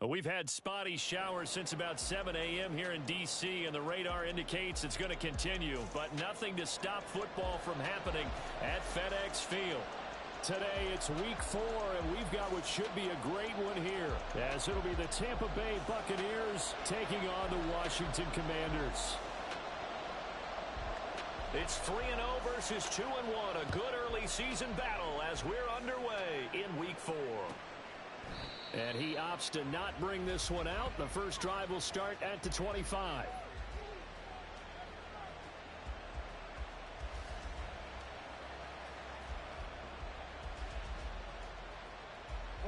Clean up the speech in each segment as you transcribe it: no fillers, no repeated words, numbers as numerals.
We've had spotty showers since about 7 a.m. here in D.C., and the radar indicates it's going to continue, but nothing to stop football from happening at FedEx Field. Today, it's week 4, and we've got what should be a great one here, as it'll be the Tampa Bay Buccaneers taking on the Washington Commanders. It's 3-0 versus 2-1, a good early season battle as we're underway in week 4. And he opts to not bring this one out. The first drive will start at the 25.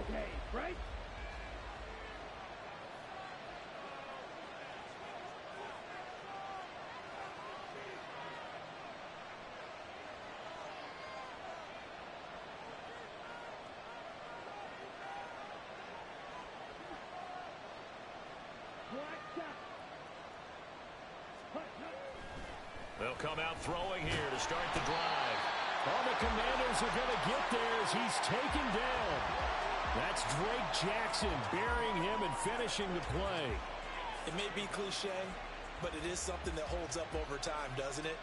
Okay, right? They'll come out throwing here to start the drive. All the Commanders are going to get there as he's taken down. That's Drake Jackson burying him and finishing the play. It may be cliche, but it is something that holds up over time, doesn't it?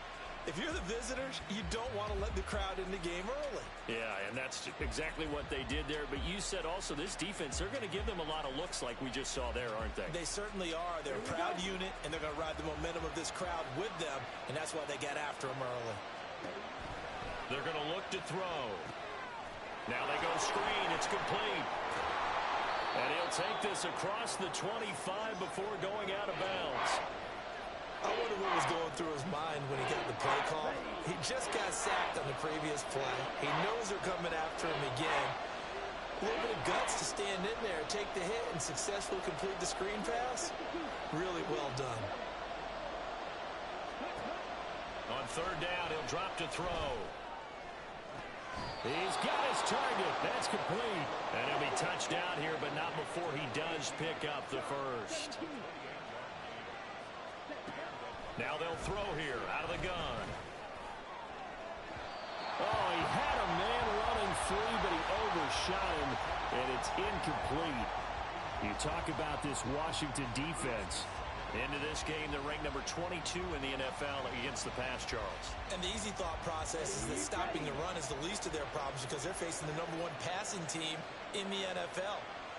If you're the visitors, you don't want to let the crowd in the game early. Yeah, and that's exactly what they did there. But you said also this defense, they're going to give them a lot of looks like we just saw there, aren't they? They certainly are. They're a proud unit, and they're going to ride the momentum of this crowd with them, and that's why they got after them early. They're going to look to throw. Now they go screen. It's complete. And he'll take this across the 25 before going out of bounds. I wonder what was going through his mind when he got the play call. He just got sacked on the previous play. He knows they're coming after him again. A little bit of guts to stand in there, take the hit, and successfully complete the screen pass. Really well done. On third down, he'll drop to throw. He's got his target. That's complete. And he'll be touched down here, but not before he does pick up the first. Now they'll throw here out of the gun. Oh, he had a man running free, but he overshot him, and it's incomplete. You talk about this Washington defense. Into this game, they're ranked number 22 in the NFL against the pass, Charles. And the easy thought process is that stopping the run is the least of their problems because they're facing the #1 passing team in the NFL.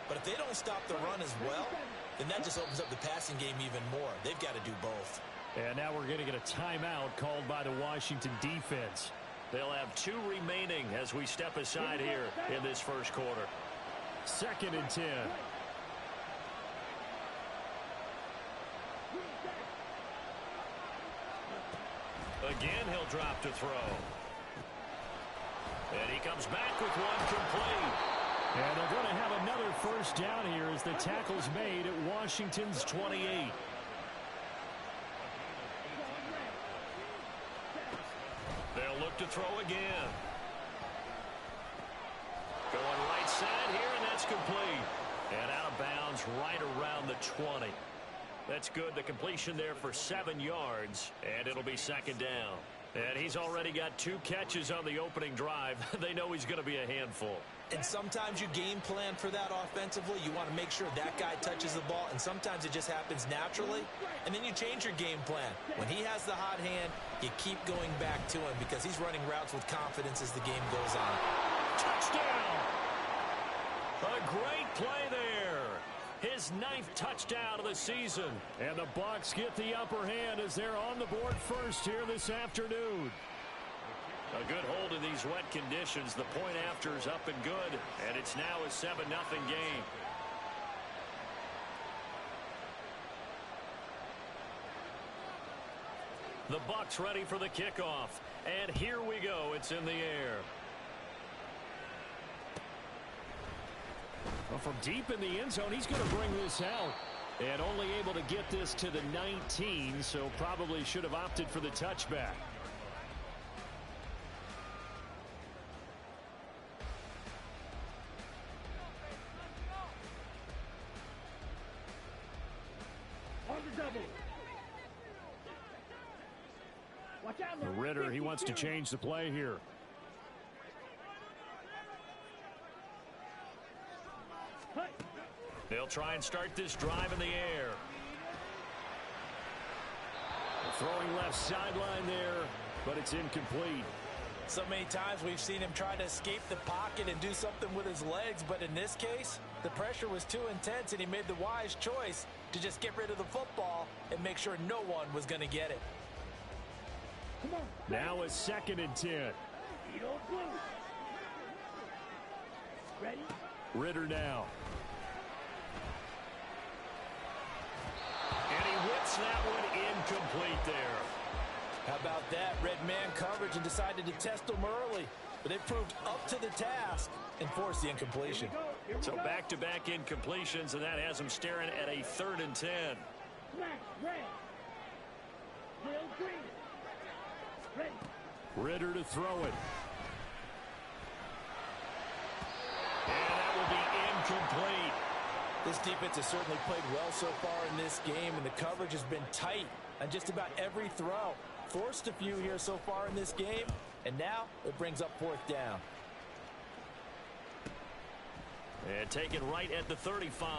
But if they don't stop the run as well, then that just opens up the passing game even more. They've got to do both. And now we're going to get a timeout called by the Washington defense. They'll have 2 remaining as we step aside here in this first quarter. 2nd and 10. Again, he'll drop to throw. And he comes back with one complete. And they're going to have another first down here as the tackle's made at Washington's 28. They'll look to throw again. Going right side here, and that's complete. And out of bounds right around the 20. That's good. The completion there for 7 yards, and it'll be 2nd down. And he's already got 2 catches on the opening drive. They know he's going to be a handful. And sometimes you game plan for that offensively. You want to make sure that guy touches the ball, and sometimes it just happens naturally. And then you change your game plan. When he has the hot hand, you keep going back to him because he's running routes with confidence as the game goes on. Touchdown! A great play there. His 9th touchdown of the season. And the Bucs get the upper hand as they're on the board first here this afternoon. A good hold in these wet conditions. The point after is up and good. And it's now a 7-0 game. The Bucs ready for the kickoff. And here we go. It's in the air. Well, from deep in the end zone, he's going to bring this out. And only able to get this to the 19, so probably should have opted for the touchback. On the double. Watch out, Ritter, he wants to change the play here. They'll try and start this drive in the air. Throwing left sideline there, but it's incomplete. So many times we've seen him try to escape the pocket and do something with his legs, but in this case, the pressure was too intense and he made the wise choice to just get rid of the football and make sure no one was going to get it. Now a 2nd and 10. Ready? Ritter now. And he whips that one incomplete there. How about that? Red man coverage and decided to test them early. But they proved up to the task and forced the incompletion. So back-to-back incompletions, and that has him staring at a 3rd and 10. Ritter to throw it. And that will be incomplete. This defense has certainly played well so far in this game, and the coverage has been tight on just about every throw. Forced a few here so far in this game, and now it brings up 4th down. And taken right at the 35.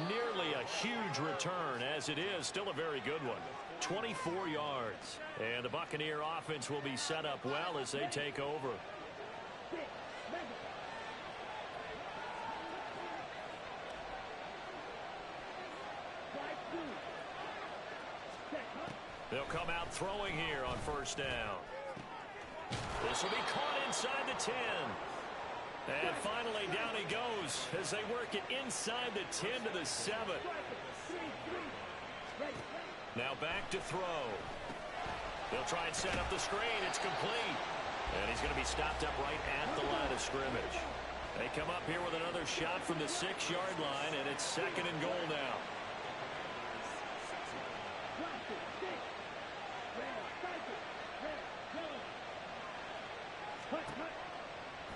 Nearly a huge return, as it is still a very good one. 24 yards. And the Buccaneer offense will be set up well as they take over. They'll come out throwing here on 1st down. This will be caught inside the 10. And finally down he goes as they work it inside the 10 to the 7. Now back to throw. They'll try and set up the screen. It's complete. And he's going to be stopped up right at the line of scrimmage. They come up here with another shot from the 6-yard line, and it's 2nd and goal now.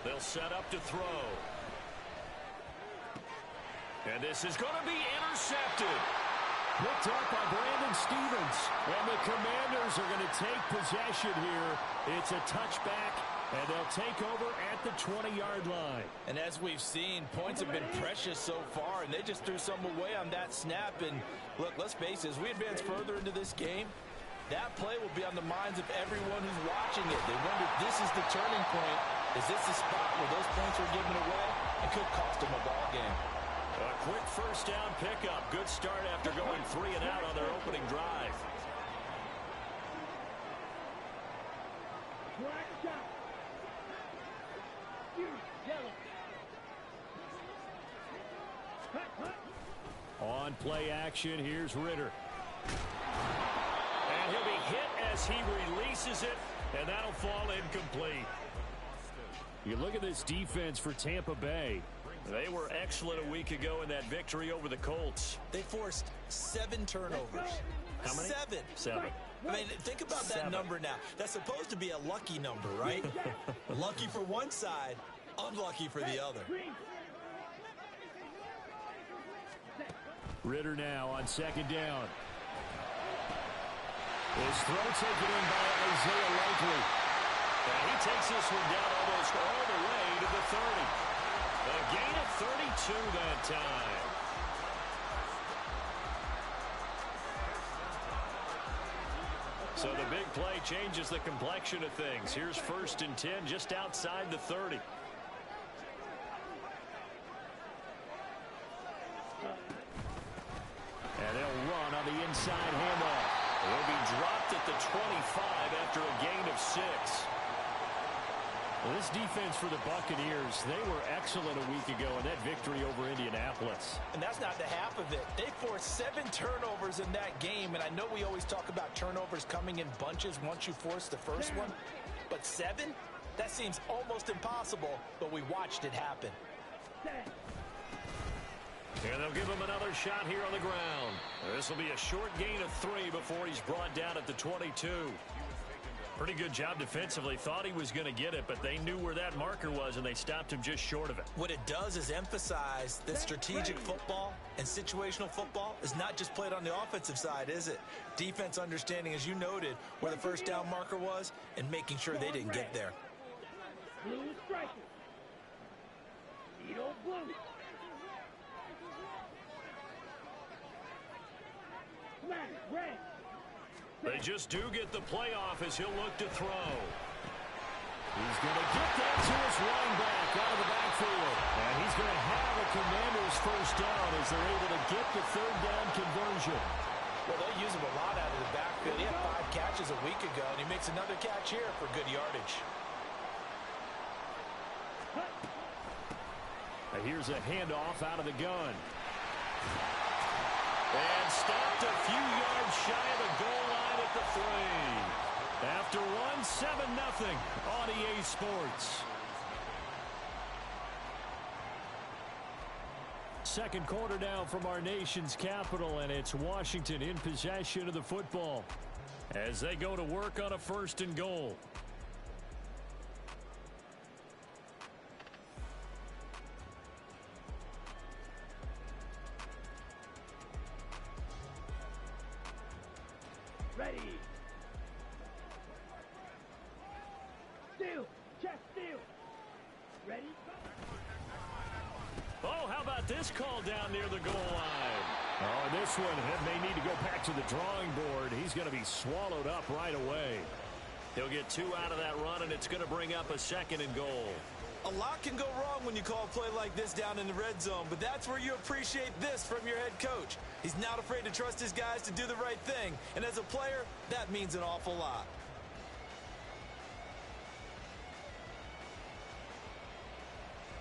They'll set up to throw. And this is going to be intercepted. Picked up by Brandon Stevens. And the Commanders are going to take possession here. It's a touchback, and they'll take over at the 20-yard line. And as we've seen, points have been precious so far, and they just threw some away on that snap. And look, let's face it, as we advance further into this game, that play will be on the minds of everyone who's watching it. They wonder if this is the turning point. Is this the spot where those points are given away? It could cost them a ball game. A quick 1st down pickup. Good start after going 3 and out on their opening drive. On play action, here's Ritter. And he'll be hit as he releases it, and that'll fall incomplete. You look at this defense for Tampa Bay. They were excellent a week ago in that victory over the Colts. They forced 7 turnovers. How many? 7. I mean, think about that number now. That's supposed to be a lucky number, right? Lucky for one side, unlucky for the other. Ritter now on 2nd down. His throw taken in by Isaiah Likely. And he takes this one down almost all the way to the 30. A gain of 32 that time. So the big play changes the complexion of things. Here's 1st and 10 just outside the 30. And they'll run on the inside handoff. They'll be dropped at the 25 after a gain of 6. Well, this defense for the Buccaneers, they were excellent a week ago in that victory over Indianapolis. And that's not the half of it. They forced 7 turnovers in that game, and I know we always talk about turnovers coming in bunches once you force the first one, but 7? That seems almost impossible, but we watched it happen. And they'll give him another shot here on the ground. This will be a short gain of 3 before he's brought down at the 22. Pretty good job defensively. Thought he was going to get it, but they knew where that marker was, and they stopped him just short of it. What it does is emphasize that strategic football and situational football is not just played on the offensive side, is it? Defense understanding, as you noted, where the 1st down marker was and making sure they didn't get there. blue. Flag, red. They just do get the playoff as he'll look to throw. He's going to get that to his running back out of the backfield. And he's going to have a Commanders first down as they're able to get the third down conversion. Well, they use him a lot out of the backfield. He had 5 catches a week ago, and he makes another catch here for good yardage. Now here's a handoff out of the gun. And stopped a few yards shy of the goal line at the 3. After one, 7-0 on EA Sports. Second quarter now from our nation's capital, and it's Washington in possession of the football as they go to work on a 1st and goal. Ready. Steal. Check steal. Ready. Oh, how about this call down near the goal line? Oh, and this one may need to go back to the drawing board. He's going to be swallowed up right away. He'll get 2 out of that run, and it's going to bring up a 2nd and goal. A lot can go wrong when you call a play like this down in the red zone, but that's where you appreciate this from your head coach. He's not afraid to trust his guys to do the right thing, and as a player, that means an awful lot.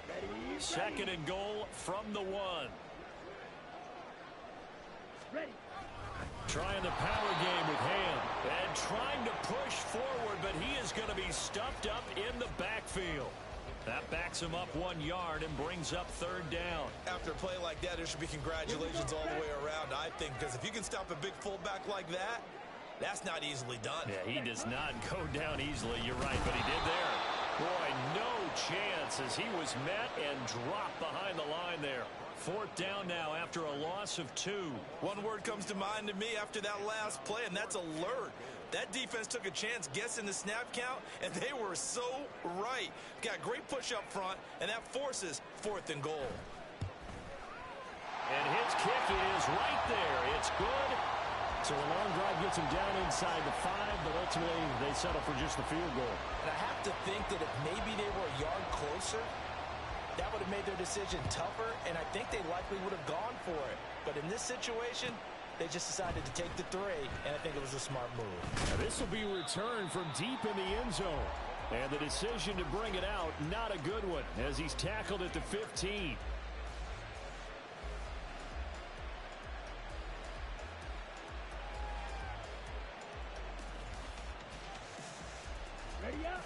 Ready. 2nd and goal from the 1. Ready. Trying the power game with Ham and trying to push forward, but he is going to be stuffed up in the backfield. That backs him up 1 yard and brings up 3rd down. After a play like that, there should be congratulations all the way around, I think, because if you can stop a big fullback like that, that's not easily done. Yeah, he does not go down easily. You're right, but he did there. Boy, no chance as he was met and dropped behind the line there. 4th down now after a loss of 2. One word comes to mind to me after that last play, and that's alert. That defense took a chance guessing the snap count, and they were so right. Got great push up front, and that forces 4th and goal. And his kick is right there. It's good. So a long drive gets him down inside the 5, but ultimately they settle for just the field goal. And I have to think that if maybe they were a yard closer, that would have made their decision tougher, and I think they likely would have gone for it. But in this situation, they just decided to take the 3, and I think it was a smart move. Now this will be returned from deep in the end zone. And the decision to bring it out, not a good one, as he's tackled at the 15. Ready up.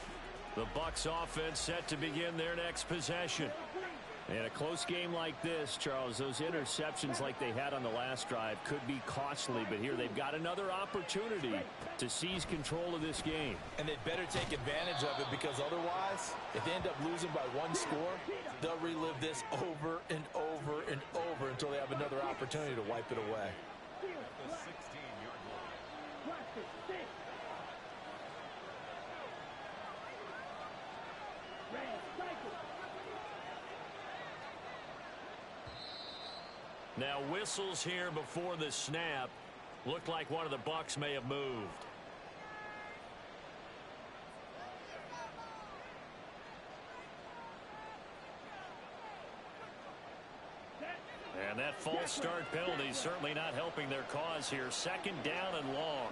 The Bucs offense set to begin their next possession. In a close game like this, Charles, those interceptions like they had on the last drive could be costly, but here they've got another opportunity to seize control of this game. And they'd better take advantage of it, because otherwise, if they end up losing by 1 score, they'll relive this over and over and over until they have another opportunity to wipe it away. The 16-yard line. Watch it. 6. Red. Cycle. Now whistles here before the snap. Looked like one of the Bucs may have moved. And that false start penalty is certainly not helping their cause here. 2nd down and long.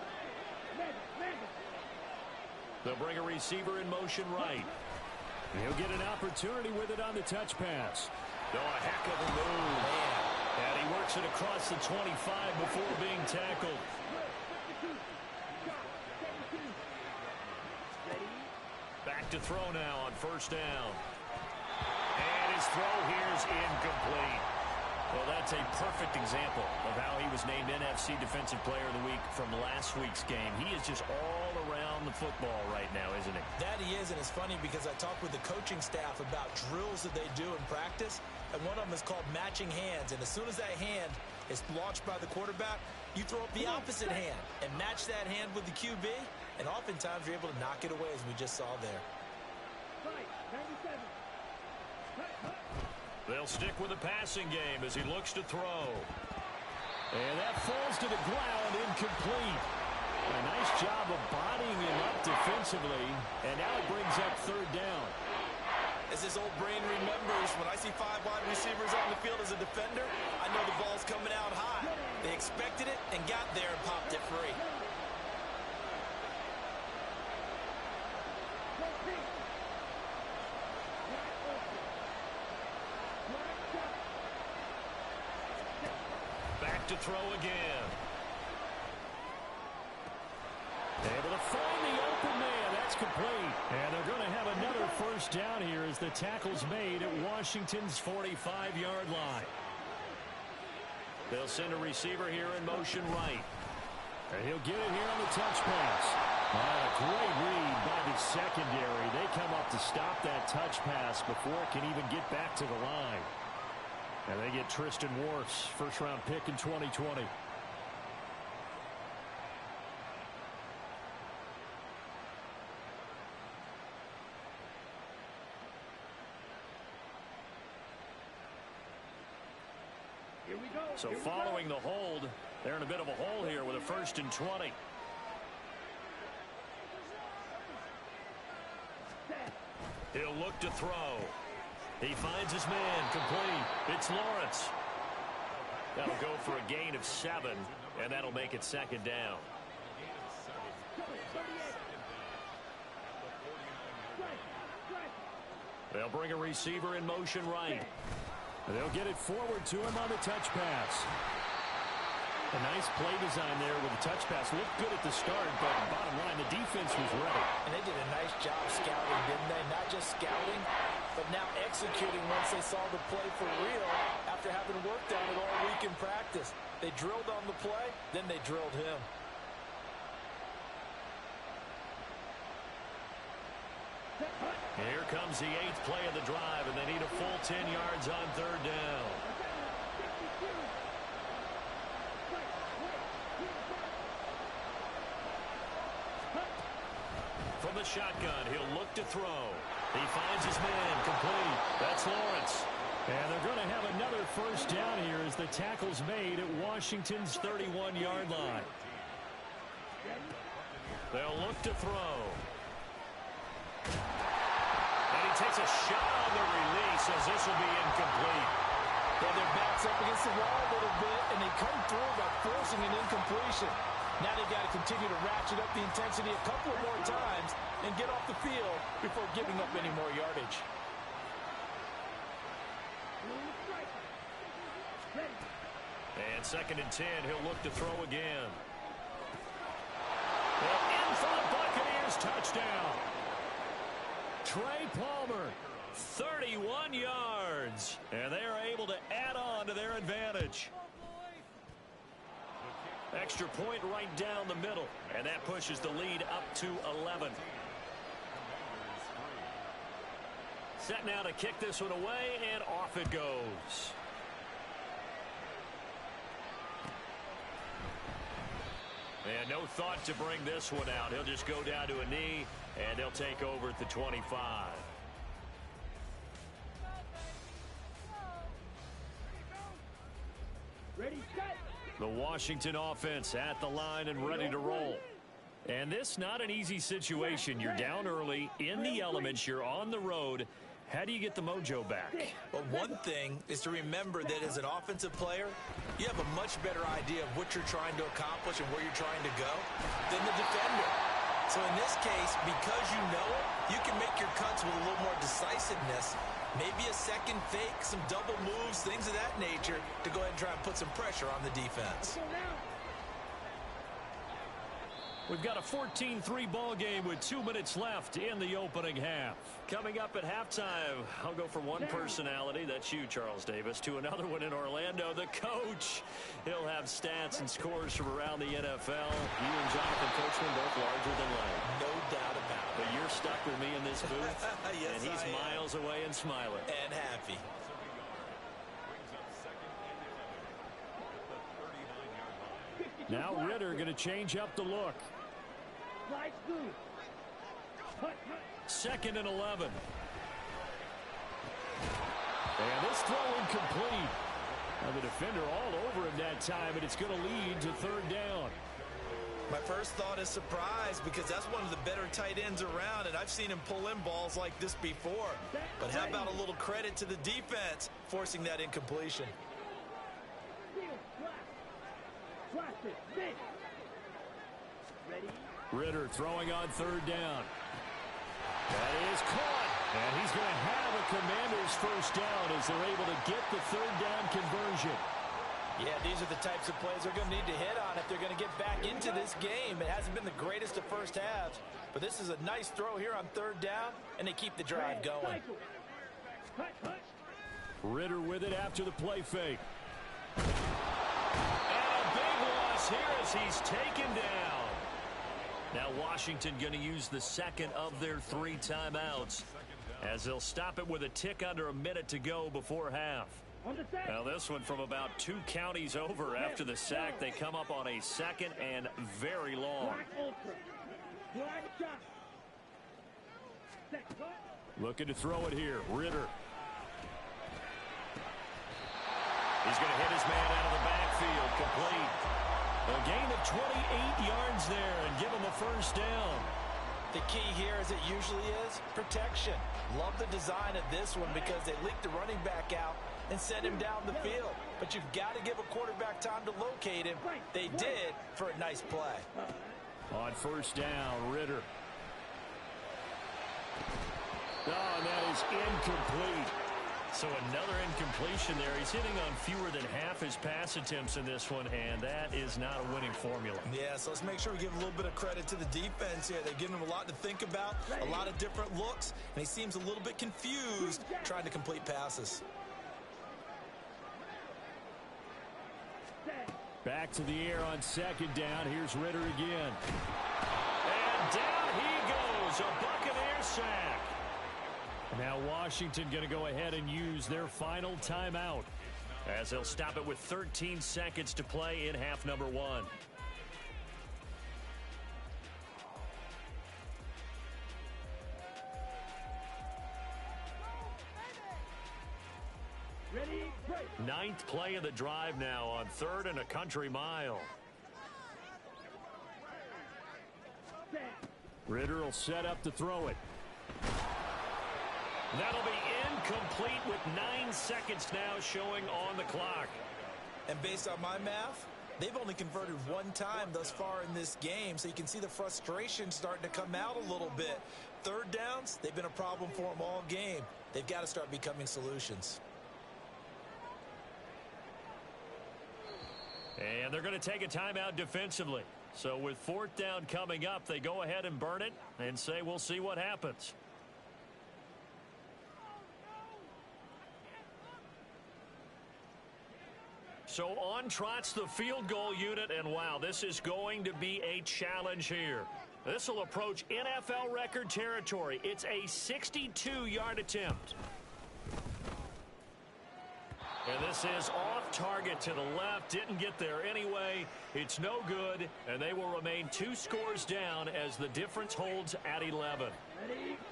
They'll bring a receiver in motion right. He'll get an opportunity with it on the touch pass. Oh, a heck of a move. And he works it across the 25 before being tackled. Back to throw now on 1st down. And his throw here is incomplete. Well, that's a perfect example of how he was named NFC Defensive Player of the Week from last week's game. He is just all around the football right now, isn't he? That he is, and it's funny because I talked with the coaching staff about drills that they do in practice, and one of them is called matching hands. And as soon as that hand is launched by the quarterback, you throw up the opposite hand and match that hand with the QB, and oftentimes you're able to knock it away, as we just saw there. They'll stick with the passing game as he looks to throw. And that falls to the ground, incomplete. A nice job of bodying him up defensively, and now it brings up third down. As his old brain remembers, when I see 5 wide receivers on the field as a defender, I know the ball's coming out high. They expected it and got there and popped it free. Back to throw again. Able to find the open man. That's complete. And they're going to have another first down here as the tackle's made at Washington's 45-yard line. They'll send a receiver here in motion right. And he'll get it here on the touch pass. A great read by the secondary. They come up to stop that touch pass before it can even get back to the line. And they get Tristan Wirfs, first-round pick in 2020. So following the hold, they're in a bit of a hole here with a 1st and 20. He'll look to throw. He finds his man, complete. It's Lawrence. That'll go for a gain of 7, and that'll make it 2nd down. They'll bring a receiver in motion right. They'll get it forward to him on the touch pass. A nice play design there with the touch pass. Looked good at the start, but bottom line, the defense was ready. And they did a nice job scouting, didn't they? Not just scouting, but now executing once they saw the play for real after having worked on it all week in practice. They drilled on the play, then they drilled him. Here comes the 8th play of the drive, and they need a full 10 yards on 3rd down. From the shotgun, he'll look to throw. He finds his man, complete. That's Lawrence. And they're going to have another first down here as the tackle's made at Washington's 31-yard line. They'll look to throw. And he takes a shot on the release as this will be incomplete. Well, their back's up against the wall a little bit, and they come through by forcing an incompletion. Now they've got to continue to ratchet up the intensity a couple of more times and get off the field before giving up any more yardage. And 2nd and 10, he'll look to throw again. Well, in for the Buccaneers, touchdown. Trey Palmer, 31 yards. And they are able to add on to their advantage. Extra point right down the middle. And that pushes the lead up to 11. Set now to kick this one away, and off it goes. And no thought to bring this one out. He'll just go down to a knee, and they'll take over at the 25. Ready, set. The Washington offense at the line and ready to roll. And this not an easy situation. You're down early, in the elements, you're on the road. How do you get the mojo back? Well, one thing is to remember that as an offensive player, you have a much better idea of what you're trying to accomplish and where you're trying to go than the defender. So in this case, because you know it, you can make your cuts with a little more decisiveness. Maybe a second fake, some double moves, things of that nature to go ahead and try and put some pressure on the defense. We've got a 14-3 ball game with 2 minutes left in the opening half. Coming up at halftime, I'll go from one personality, that's you, Charles Davis, to another one in Orlando, the coach. He'll have stats and scores from around the NFL. You and Jonathan Coachman both larger than life. No doubt about it. But you're stuck with me in this booth, yes, and he's miles away and smiling. And happy. Now Ritter going to change up the look. 2nd and 11. And this throw incomplete. Now the defender all over him that time, and it's going to lead to third down. My first thought is surprise because that's one of the better tight ends around, and I've seen him pull in balls like this before. But how about a little credit to the defense forcing that incompletion? Ritter throwing on third down. That is caught. And he's going to have a Commanders first down as they're able to get the third down conversion. Yeah, these are the types of plays they're going to need to hit on if they're going to get back into this game. It hasn't been the greatest of first halves, but this is a nice throw here on third down, and they keep the drive going. Ritter with it after the play fake. And a big loss here as he's taken down. Now Washington going to use the second of their 3 timeouts as they'll stop it with a tick under a minute to go before half. Now this one from about 2 counties over after the sack. They come up on a second and very long. Looking to throw it here. Ritter. He's going to hit his man out of the backfield. Complete. A gain of 28 yards there and give him a first down. The key here, as it usually is, protection. Love the design of this one because they leaked the running back out and sent him down the field. But you've got to give a quarterback time to locate him. They did for a nice play. On first down, Ritter. Oh, and that is incomplete. So another incompletion there. He's hitting on fewer than half his pass attempts in this one, and that is not a winning formula. Yeah, so let's make sure we give a little bit of credit to the defense here. They're giving him a lot to think about, a lot of different looks, and he seems a little bit confused trying to complete passes. Back to the air on second down. Here's Ritter again. And down he goes. A Buccaneer sack. Now Washington going to go ahead and use their final timeout as they'll stop it with 13 seconds to play in half number 1. Ninth play of the drive now on 3rd and a country mile. Ritter will set up to throw it. That'll be incomplete with 9 seconds now showing on the clock. And based on my math, they've only converted 1 time thus far in this game, so you can see the frustration starting to come out a little bit. Third downs, they've been a problem for them all game. They've got to start becoming solutions. And they're going to take a timeout defensively. So with 4th down coming up, they go ahead and burn it and say we'll see what happens. So on trots the field goal unit, and wow, this is going to be a challenge here. This will approach NFL record territory. It's a 62-yard attempt. And this is off target to the left. Didn't get there anyway. It's no good, and they will remain 2 scores down as the difference holds at 11.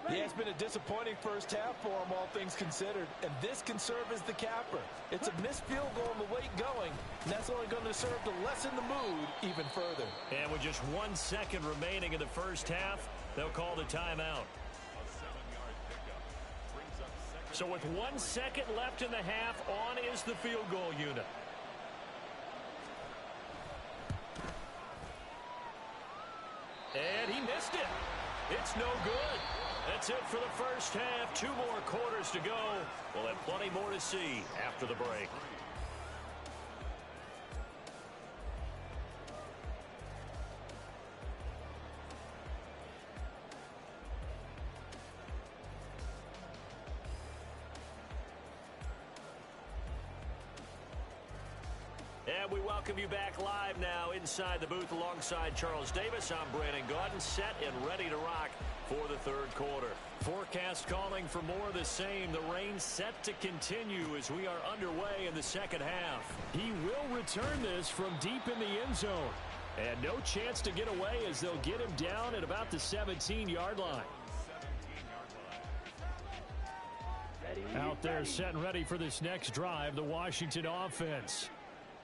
Yeah, it's been a disappointing first half for them, all things considered. And this can serve as the capper. It's a missed field goal in the late going, and that's only going to serve to lessen the mood even further. And with just 1 second remaining in the first half, they'll call the timeout. So with 1 second left in the half, on is the field goal unit. And he missed it. It's no good. That's it for the first half. 2 more quarters to go. We'll have plenty more to see after the break. And we welcome you back live now inside the booth alongside Charles Davis. I'm Brandon Gaudin, set and ready to rock for the 3rd quarter. Forecast calling for more of the same. The rain set to continue as we are underway in the second half. He will return this from deep in the end zone. And no chance to get away as they'll get him down at about the 17-yard line. Out there set and ready for this next drive, the Washington offense.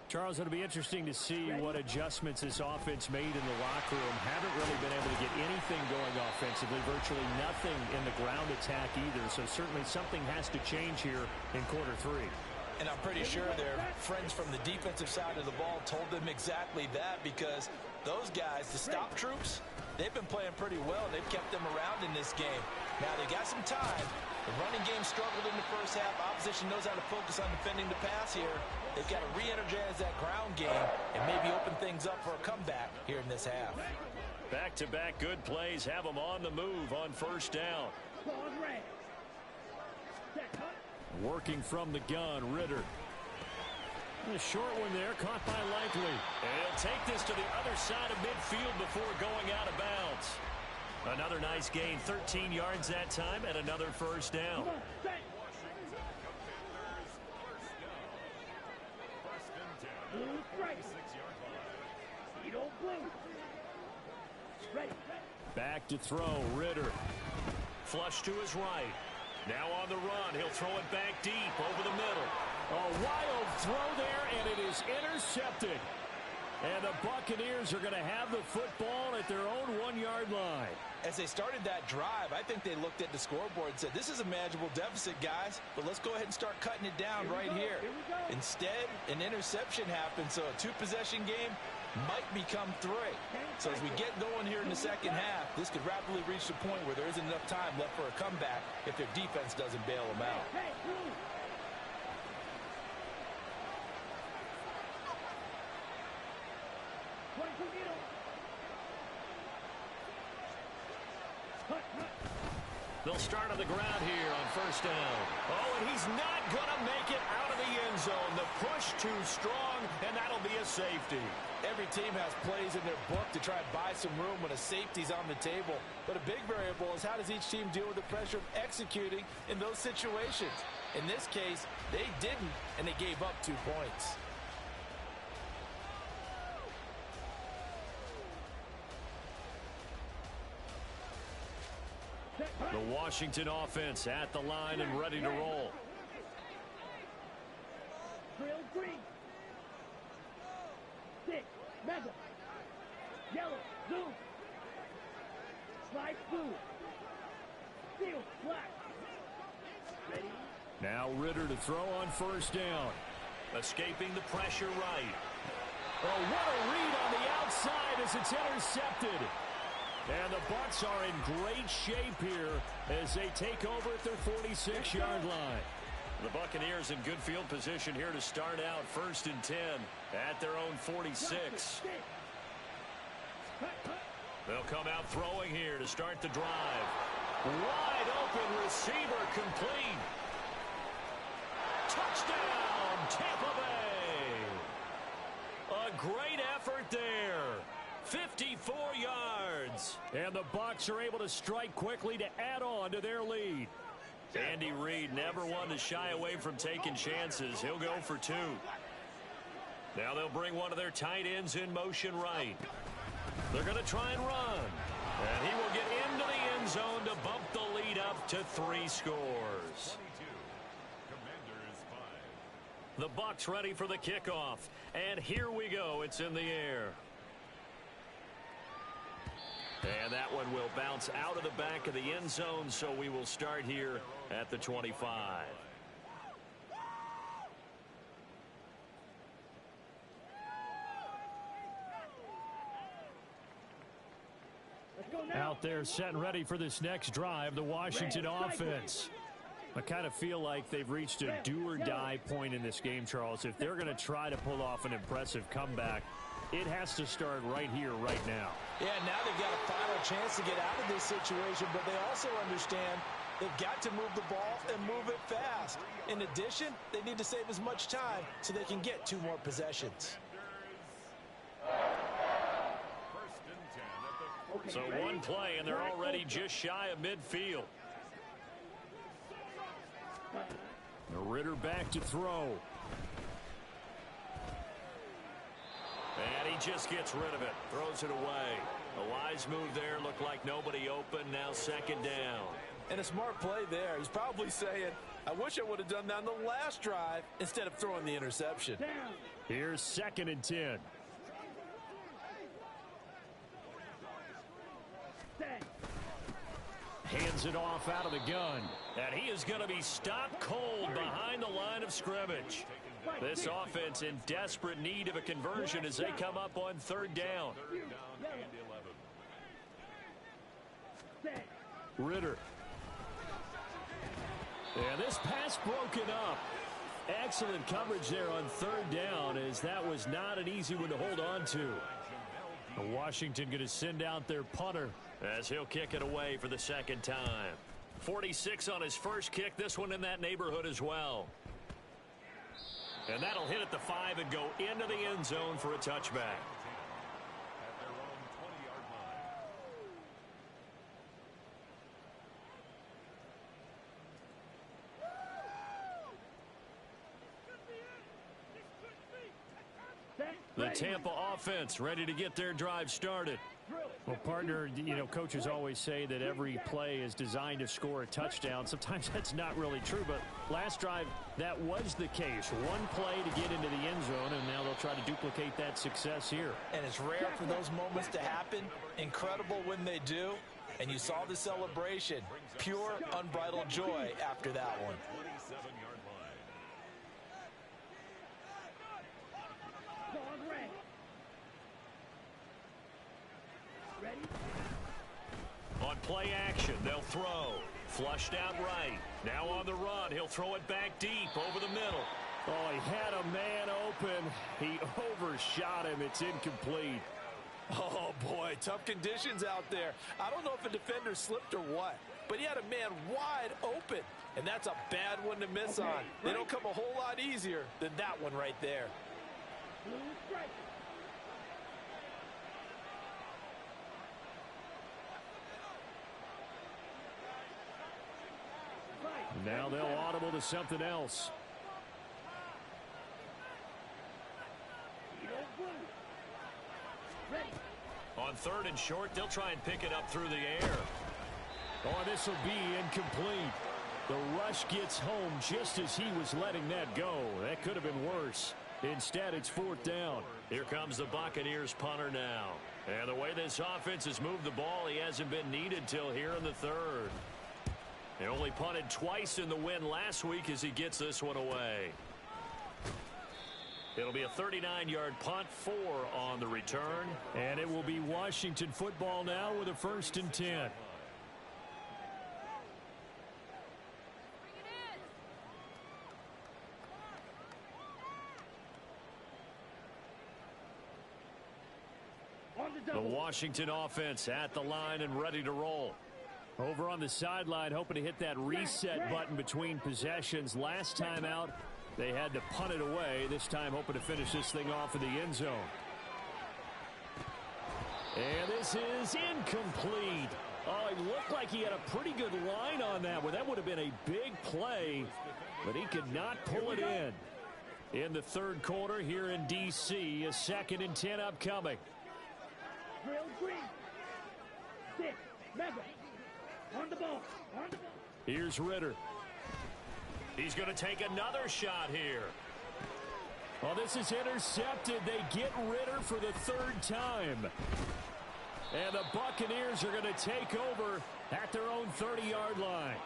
Charles, it'll be interesting to see what adjustments this offense made in the locker room. Haven't really been able to get anything going offensively, virtually nothing in the ground attack either. So certainly something has to change here in quarter three. And I'm pretty sure their friends from the defensive side of the ball told them exactly that, because those guys, the stop troops, they've been playing pretty well. They've kept them around in this game. Now they got some time. The running game struggled in the first half. Opposition knows how to focus on defending the pass here. They've got to re-energize that ground game and maybe open things up for a comeback here in this half. Back-to-back good plays have them on the move on first down. Working from the gun, Ritter. A short one there, caught by Likely. And he'll take this to the other side of midfield before going out of bounds. Another nice gain, 13 yards that time, and another first down. Back to throw, Ritter. Flush to his right. Now on the run, he'll throw it back deep over the middle. A wild throw there, and it is intercepted. And the Buccaneers are going to have the football at their own 1-yard line. As they started that drive, I think they looked at the scoreboard and said, this is a manageable deficit, guys, but let's go ahead and start cutting it down right here. Instead, an interception happened, so a two-possession game might become 3. So as we get going here in the second half, this could rapidly reach the point where there isn't enough time left for a comeback if their defense doesn't bail them out. They'll start on the ground here on first down. Oh, and he's not going to make it out of the end zone. The push too strong, and that'll be a safety. Every team has plays in their book to try and buy some room when a safety's on the table. But a big variable is how does each team deal with the pressure of executing in those situations. In this case, they didn't, and they gave up 2 points. The Washington offense at the line and ready to roll. Drill green. 6, mega. Yellow, blue. Slide blue. Steel, black. Ready? Now Ritter to throw on first down. Escaping the pressure right. Oh, what a read on the outside as it's intercepted. And the Bucs are in great shape here as they take over at their 46-yard line. The Buccaneers in good field position here to start out 1st and 10 at their own 46. They'll come out throwing here to start the drive. Wide open receiver complete. Touchdown, Tampa Bay. A great effort there. 54 yards. And the Bucs are able to strike quickly to add on to their lead. Andy Reid never one to shy away from taking chances. He'll go for 2. Now they'll bring one of their tight ends in motion right. They're going to try and run. And he will get into the end zone to bump the lead up to 3 scores. The Bucs ready for the kickoff. And here we go. It's in the air. And that one will bounce out of the back of the end zone, so we will start here at the 25. Out there set and ready for this next drive, the Washington offense. I kind of feel like they've reached a do-or-die point in this game, Charles. If they're going to try to pull off an impressive comeback, it has to start right here, right now. Yeah, now they've got a final chance to get out of this situation, but they also understand they've got to move the ball and move it fast. In addition, they need to save as much time so they can get 2 more possessions. So one play, and they're already just shy of midfield. Ritter back to throw. And he just gets rid of it. Throws it away. A wise move there. Looked like nobody open. Now 2nd down. And a smart play there. He's probably saying, I wish I would have done that on the last drive instead of throwing the interception. Down. Here's 2nd and 10. Set. Hands it off out of the gun. And he is going to be stopped cold behind the line of scrimmage. This offense in desperate need of a conversion as they come up on 3rd down. Set. Ritter. And this pass broken up. Excellent coverage there on 3rd down, as that was not an easy one to hold on to. Washington going to send out their punter as he'll kick it away for the 2nd time. 46 on his first kick. This one in that neighborhood as well. And that'll hit at the 5 and go into the end zone for a touchback. The Tampa offense ready to get their drive started. Well, partner, you know, coaches always say that every play is designed to score a touchdown. Sometimes that's not really true, but last drive, that was the case. One play to get into the end zone, and now they'll try to duplicate that success here. And it's rare for those moments to happen. Incredible when they do. And you saw the celebration. Pure, unbridled joy after that one. On play action, they'll throw. Flushed out right. Now on the run, he'll throw it back deep over the middle. Oh, he had a man open. He overshot him. It's incomplete. Oh, boy, tough conditions out there. I don't know if a defender slipped or what, but he had a man wide open, and that's a bad one to miss on. They don't come a whole lot easier than that one right there. Now they'll audible to something else. On 3rd and short, they'll try and pick it up through the air. Oh, this will be incomplete. The rush gets home just as he was letting that go. That could have been worse. Instead, it's 4th down. Here comes the Buccaneers punter now. And the way this offense has moved the ball, he hasn't been needed till here in the 3rd. He only punted twice in the win last week as he gets this one away. It'll be a 39-yard punt, 4 on the return. And it will be Washington football now with a 1st and 10. The Washington offense at the line and ready to roll. Over on the sideline, hoping to hit that reset button between possessions. Last time out, they had to punt it away. This time, hoping to finish this thing off in the end zone. And this is incomplete. Oh, he looked like he had a pretty good line on that one. That would have been a big play, but he could not pull it in. In the 3rd quarter here in D.C., a 2nd and 10 upcoming. Drill green. 6. Mega. On the ball. Here's Ritter. He's going to take another shot here. Well, this is intercepted. They get Ritter for the 3rd time. And the Buccaneers are going to take over at their own 30-yard line.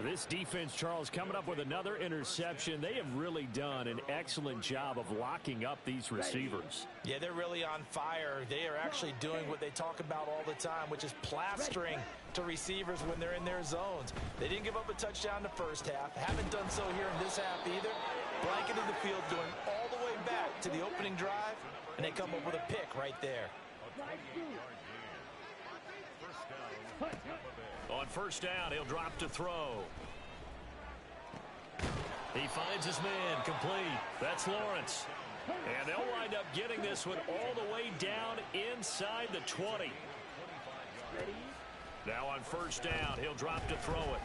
This defense, Charles, coming up with another interception. They have really done an excellent job of locking up these receivers. Yeah, they're really on fire. They are actually doing what they talk about all the time, which is plastering to receivers when they're in their zones. They didn't give up a touchdown in the first half. Haven't done so here in this half either. Blanketed the field, going all the way back to the opening drive, and they come up with a pick right there. On 1st down, he'll drop to throw. He finds his man, complete. That's Lawrence. And they'll wind up getting this one all the way down inside the 20. Now on 1st down, he'll drop to throw it.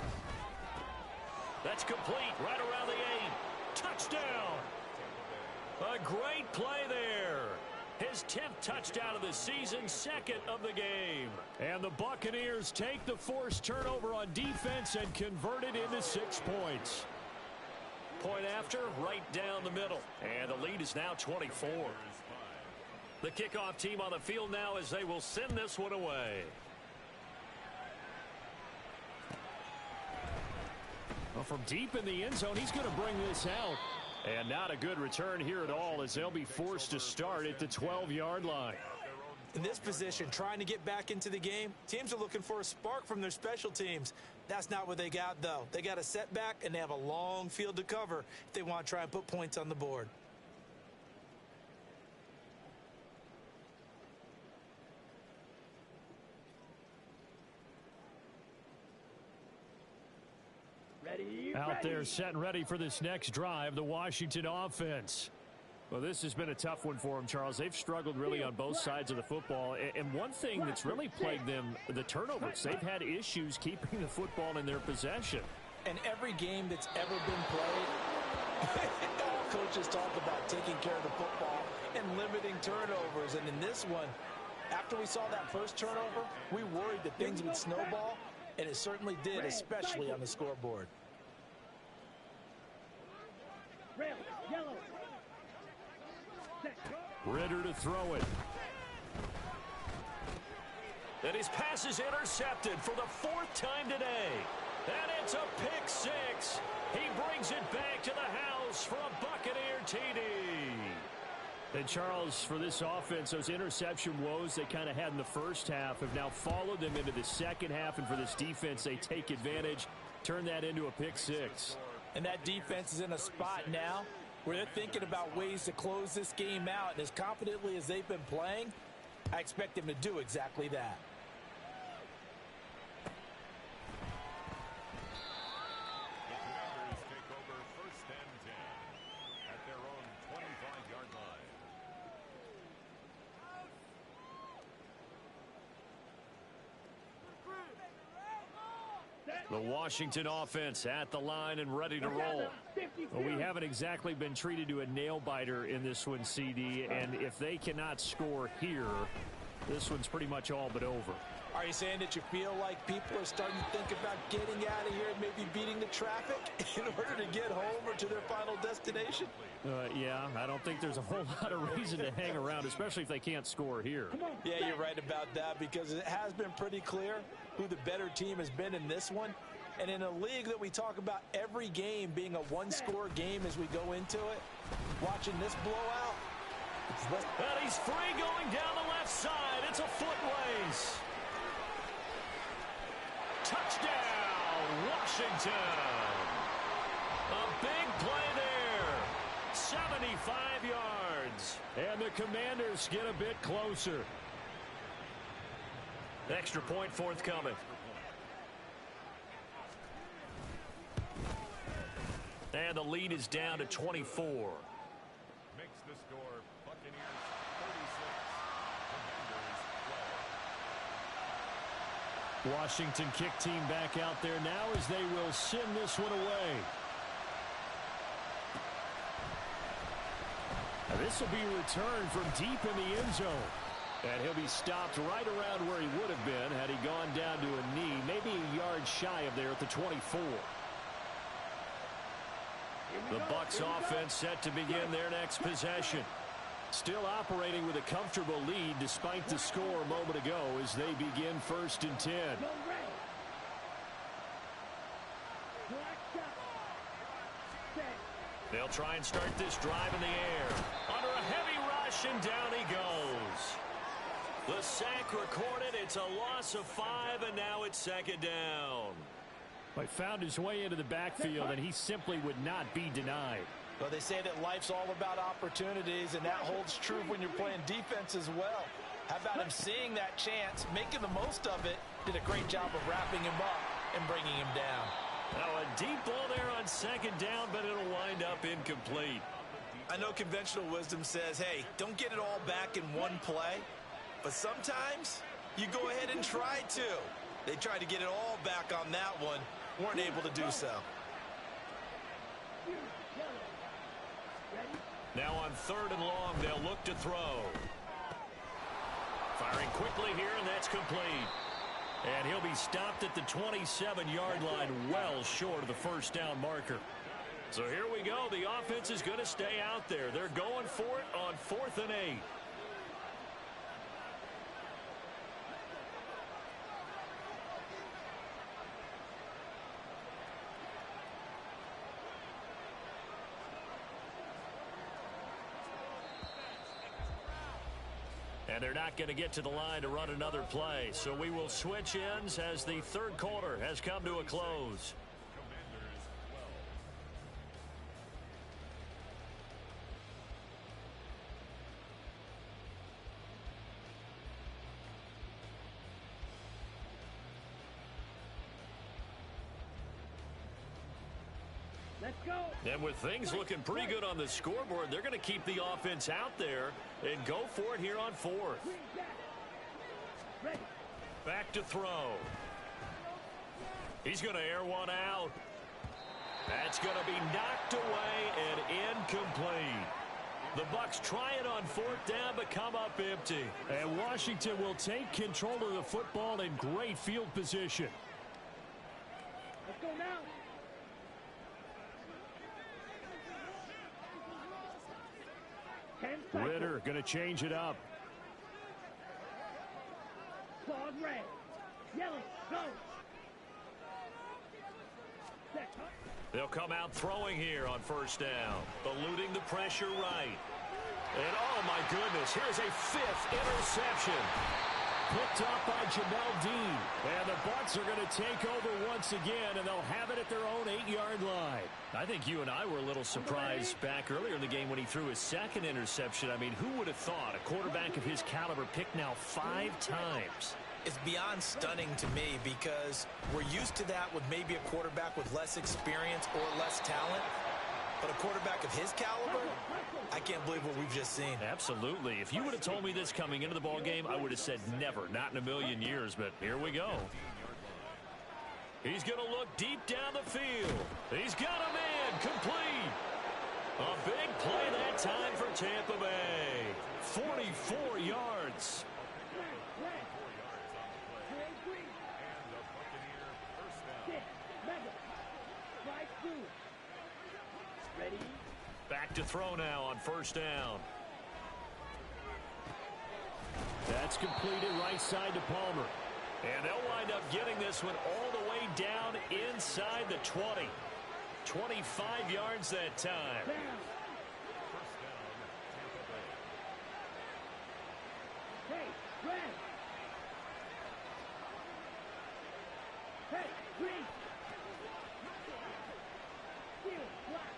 That's complete, right around the 8. Touchdown! A great play there. His 10th touchdown of the season, 2nd of the game. And the Buccaneers take the forced turnover on defense and convert it into 6 points. Point after, right down the middle. And the lead is now 24. The kickoff team on the field now as they will send this one away. Well, from deep in the end zone, he's going to bring this out. And not a good return here at all as they'll be forced to start at the 12-yard line. In this position, trying to get back into the game, teams are looking for a spark from their special teams. That's not what they got, though. They got a setback, and they have a long field to cover if they want to try and put points on the board. Out there set and ready for this next drive, the Washington offense. Well, this has been a tough one for them, Charles. They've struggled really on both sides of the football. And one thing that's really plagued them, the turnovers. They've had issues keeping the football in their possession. And every game that's ever been played, all coaches talk about taking care of the football and limiting turnovers. And in this one, after we saw that first turnover, we worried that things would snowball, and it certainly did, especially on the scoreboard. Red, yellow. Ritter to throw it. And his pass is intercepted for the 4th time today. And it's a pick six. He brings it back to the house for a Buccaneer TD. And Charles, for this offense, those interception woes they kind of had in the first half have now followed them into the second half. And for this defense, they take advantage, turn that into a pick six. And that defense is in a spot now where they're thinking about ways to close this game out. And as confidently as they've been playing, I expect them to do exactly that. The Commanders take over 1st and 10 at their own 25-yard line. The Washington offense at the line and ready to roll. Well, we haven't exactly been treated to a nail-biter in this one, CD, and if they cannot score here, this one's pretty much all but over. Are you saying that you feel like people are starting to think about getting out of here and maybe beating the traffic in order to get home or to their final destination? Yeah, I don't think there's a whole lot of reason to hang around, especially if they can't score here. Yeah, you're right about that because it has been pretty clear who the better team has been in this one. And in a league that we talk about every game being a one-score game as we go into it, watching this blowout. And he's free going down the left side. It's a foot race. Touchdown, Washington. A big play there. 75 yards. And the Commanders get a bit closer. Extra point forthcoming. And the lead is down to 24. Makes the score Buccaneers 36, Commanders 12. Washington kick team back out there now as they will send this one away. Now this will be returned from deep in the end zone. And he'll be stopped right around where he would have been had he gone down to a knee, maybe a yard shy of there at the 24. The Bucs offense set to begin their next possession. Still operating with a comfortable lead despite the score a moment ago as they begin 1st and 10. They'll try and start this drive in the air. Under a heavy rush, and down he goes. The sack recorded. It's a loss of 5, and now it's 2nd down. He found his way into the backfield, and he simply would not be denied. Well, they say that life's all about opportunities, and that holds true when you're playing defense as well. How about him seeing that chance, making the most of it, did a great job of wrapping him up and bringing him down. Now a deep ball there on 2nd down, but it'll wind up incomplete. I know conventional wisdom says, hey, don't get it all back in one play, but sometimes you go ahead and try to. They tried to get it all back on that one, weren't able to do so. Now on 3rd and long, they'll look to throw. Firing quickly here, and that's complete. And he'll be stopped at the 27-yard line, well short of the 1st down marker. So here we go. The offense is going to stay out there. They're going for it on 4th and 8. And they're not going to get to the line to run another play. So we will switch ends as the third quarter has come to a close. Let's go. And with things looking pretty good on the scoreboard, they're going to keep the offense out there and go for it here on 4th. Back to throw. He's going to air one out. That's going to be knocked away and incomplete. The Bucs try it on 4th down, but come up empty. And Washington will take control of the football in great field position. Let's go now. Ritter going to change it up. Claude red. Yellow. Go. Set. They'll come out throwing here on 1st down, eluding the pressure right. And oh my goodness, here's a 5th interception. Picked up by Jamel Dean. And the Bucs are going to take over once again, and they'll have it at their own 8-yard line. I think you and I were a little surprised back earlier in the game when he threw his 2nd interception. I mean, who would have thought a quarterback of his caliber picked now 5 times? It's beyond stunning to me because we're used to that with maybe a quarterback with less experience or less talent. But a quarterback of his caliber, I can't believe what we've just seen. Absolutely. If you would have told me this coming into the ball game, I would have said never, not in a million years. But here we go. He's going to look deep down the field. He's got a man complete. A big play that time for Tampa Bay. 44 yards. Ready? Back to throw now on 1st down. That's completed right side to Palmer. And they'll wind up getting this one all the way down inside the 20. 25 yards that time. Down. Hey, red. Hey, green. Steel, black.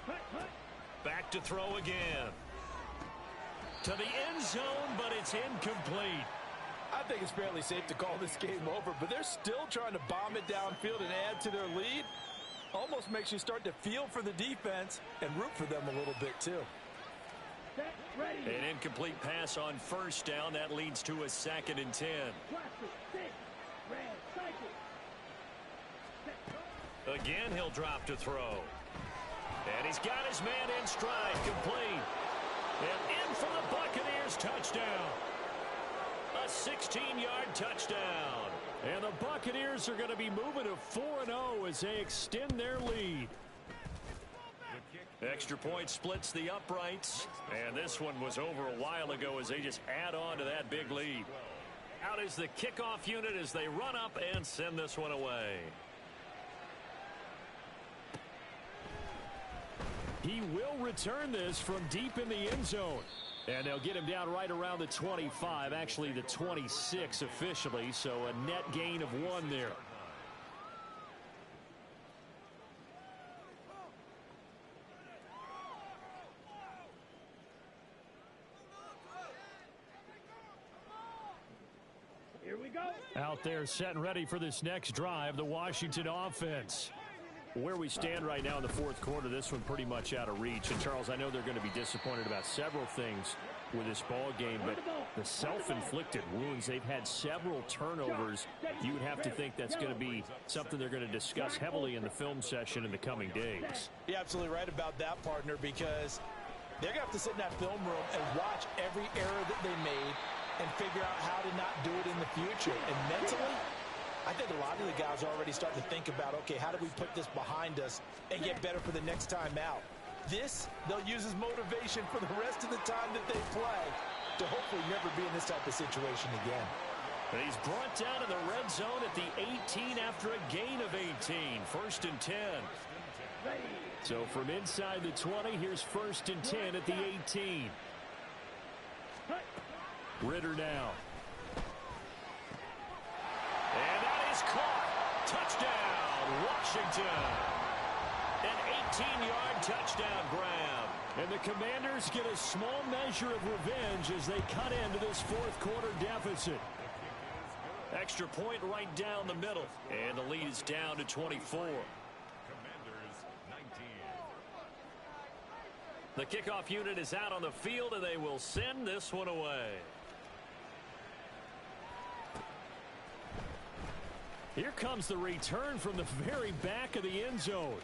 Hut. Back to throw again. To the end zone, but it's incomplete. I think it's fairly safe to call this game over, but they're still trying to bomb it downfield and add to their lead. Almost makes you start to feel for the defense and root for them a little bit too. Set, ready. An incomplete pass on 1st down. That leads to a 2nd and 10. Plastic, six. Red, cycle. Set. Again, he'll drop to throw. And he's got his man in stride, complete. And in for the Buccaneers, touchdown. A 16-yard touchdown. And the Buccaneers are going to be moving to 4-0 as they extend their lead. Extra point splits the uprights. And this one was over a while ago as they just add on to that big lead. Out is the kickoff unit as they run up and send this one away. He will return this from deep in the end zone. And they'll get him down right around the 25, actually the 26 officially, so a net gain of 1 there. Here we go. Out there set and ready for this next drive, the Washington offense. Where we stand right now in the 4th quarter, this one pretty much out of reach. And, Charles, I know they're going to be disappointed about several things with this ball game, but the self-inflicted wounds, they've had several turnovers. You would have to think that's going to be something they're going to discuss heavily in the film session in the coming days. You're absolutely right about that, partner, because they're going to have to sit in that film room and watch every error that they made and figure out how to not do it in the future. And mentally, I think a lot of the guys are already starting to think about, okay, how do we put this behind us and get better for the next time out? This, they'll use as motivation for the rest of the time that they play to hopefully never be in this type of situation again. And he's brought down in the red zone at the 18 after a gain of 18. 1st and 10. So from inside the 20, here's 1st and 10 at the 18. Ritter now. And that is caught. Touchdown, Washington. An 18-yard touchdown grab. And the Commanders get a small measure of revenge as they cut into this 4th quarter deficit. Extra point right down the middle. And the lead is down to 24. Commanders 19. The kickoff unit is out on the field, and they will send this one away. Here comes the return from the very back of the end zone.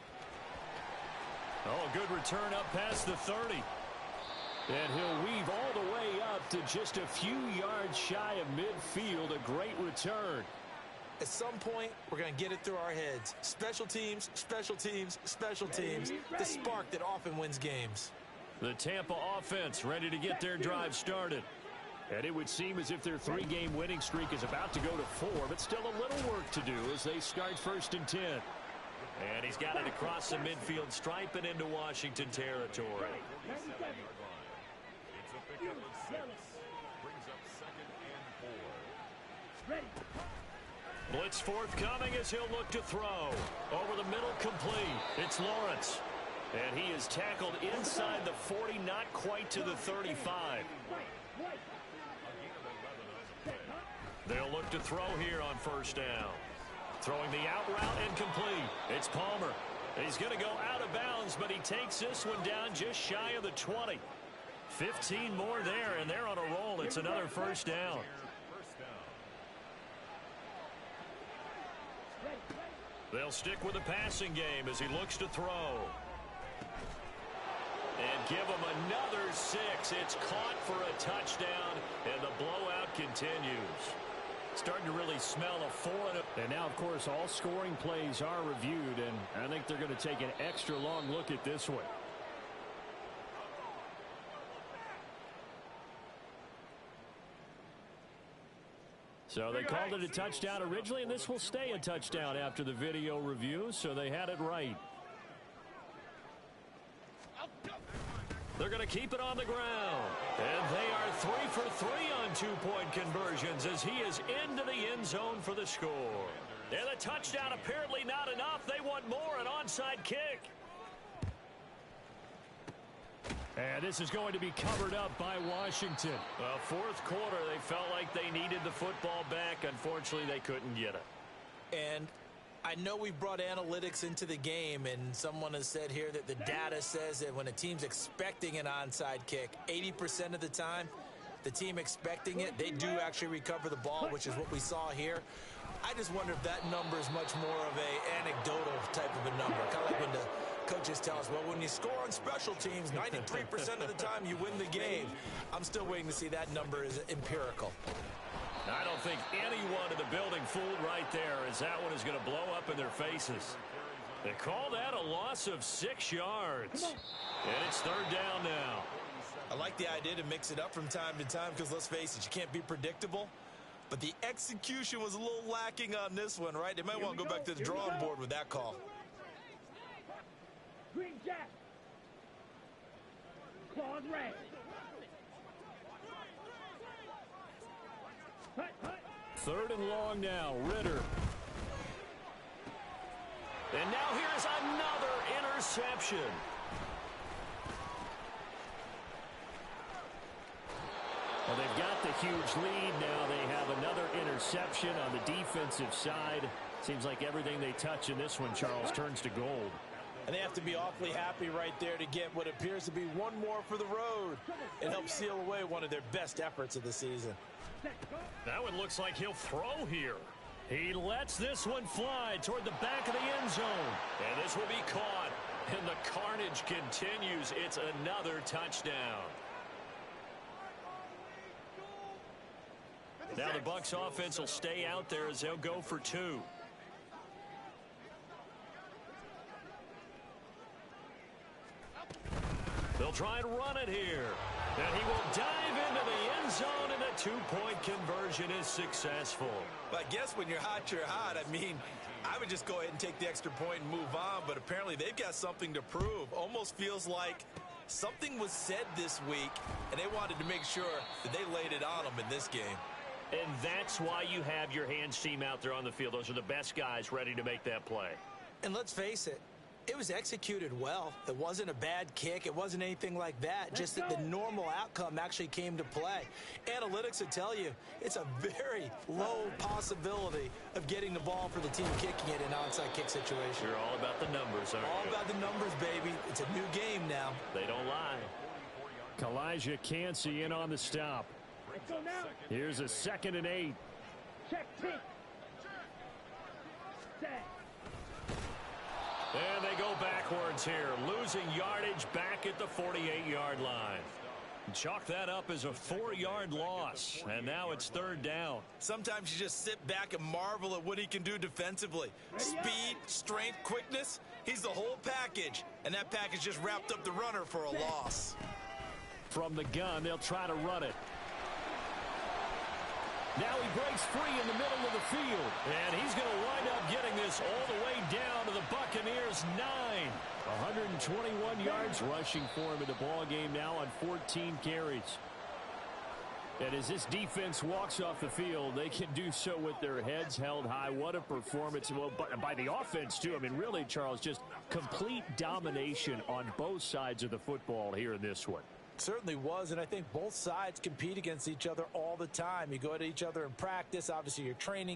Oh, a good return up past the 30. And he'll weave all the way up to just a few yards shy of midfield. A great return. At some point, we're going to get it through our heads. Special teams, special teams, special teams. The spark that often wins games. The Tampa offense ready to get their drive started. And it would seem as if their 3-game winning streak is about to go to 4, but still a little work to do as they start 1st and 10. And he's got it across the midfield stripe and into Washington territory. It's a pickup of 6. Brings up 2nd and 4. Ready. Blitz forthcoming as he'll look to throw. Over the middle, complete. It's Lawrence. And he is tackled inside the 40, not quite to the 35. They'll look to throw here on 1st down. Throwing the out route and complete. It's Palmer. He's going to go out of bounds, but he takes this one down just shy of the 20. 15 more there, and they're on a roll. It's another 1st down. They'll stick with the passing game as he looks to throw. And give him another 6. It's caught for a touchdown, and the blowout continues. Starting to really smell a 4. And now, of course, all scoring plays are reviewed, and I think they're going to take an extra long look at this one. So they called it a touchdown originally, and this will stay a touchdown after the video review, so they had it right. They're going to keep it on the ground. And they are 3 for 3 on 2-point conversions as he is into the end zone for the score. And the touchdown apparently not enough. They want more, an onside kick. And this is going to be covered up by Washington. Well, 4th quarter, they felt like they needed the football back. Unfortunately, they couldn't get it. And I know we brought analytics into the game, and someone has said here that the data says that when a team's expecting an onside kick, 80% of the time, the team expecting it, they do actually recover the ball, which is what we saw here. I just wonder if that number is much more of a anecdotal type of a number. Kind of like when the coaches tell us, well, when you score on special teams, 93% of the time you win the game. I'm still waiting to see that number is empirical. I don't think anyone in the building fooled right there, as that one is going to blow up in their faces. They call that a loss of 6 yards. And it's 3rd down now. I like the idea to mix it up from time to time because, let's face it, you can't be predictable. But the execution was a little lacking on this one, right? They might want to go back to the drawing board with that call. Green Jack. Claws red. 3rd and long now. Ritter. And now here's another interception. Well, they've got the huge lead now. They have another interception on the defensive side. Seems like everything they touch in this one, Charles, turns to gold. And they have to be awfully happy right there to get what appears to be one more for the road. It helps seal away one of their best efforts of the season. That one looks like he'll throw here. He lets this one fly toward the back of the end zone. And this will be caught. And the carnage continues. It's another touchdown. Now the Bucs offense will stay out there as they'll go for 2. They'll try and run it here. And he will dive into the end zone, and a 2-point conversion is successful. But I guess when you're hot, you're hot. I mean, I would just go ahead and take the extra point and move on, but apparently they've got something to prove. Almost feels like something was said this week, and they wanted to make sure that they laid it on them in this game. And that's why you have your hands team out there on the field. Those are the best guys ready to make that play. And let's face it, it was executed well. It wasn't a bad kick. It wasn't anything like that. Just that the normal outcome actually came to play. Analytics will tell you it's a very low possibility of getting the ball for the team kicking it in an onside kick situation. You're all about the numbers, aren't All you? about the numbers, baby. It's a new game now. They don't lie. Kalijah Cansey in on the stop. Let's go now. Here's a 2nd and 8. Check, team. Set. And they go backwards here, losing yardage back at the 48-yard line. Chalk that up as a 4-yard loss, and now it's 3rd down. Sometimes you just sit back and marvel at what he can do defensively. Speed, strength, quickness, he's the whole package. And that package just wrapped up the runner for a loss. From the gun, they'll try to run it. Now he breaks free in the middle of the field. And he's going to wind up getting this all the way down to the Buccaneers' 9. 121 yards rushing for him in the ball game now on 14 carries. And as this defense walks off the field, they can do so with their heads held high. What a performance. Well, by the offense, too. I mean, really, Charles, just complete domination on both sides of the football here in this one. Certainly was, and I think both sides compete against each other all the time. You go at each other in practice. Obviously, you're training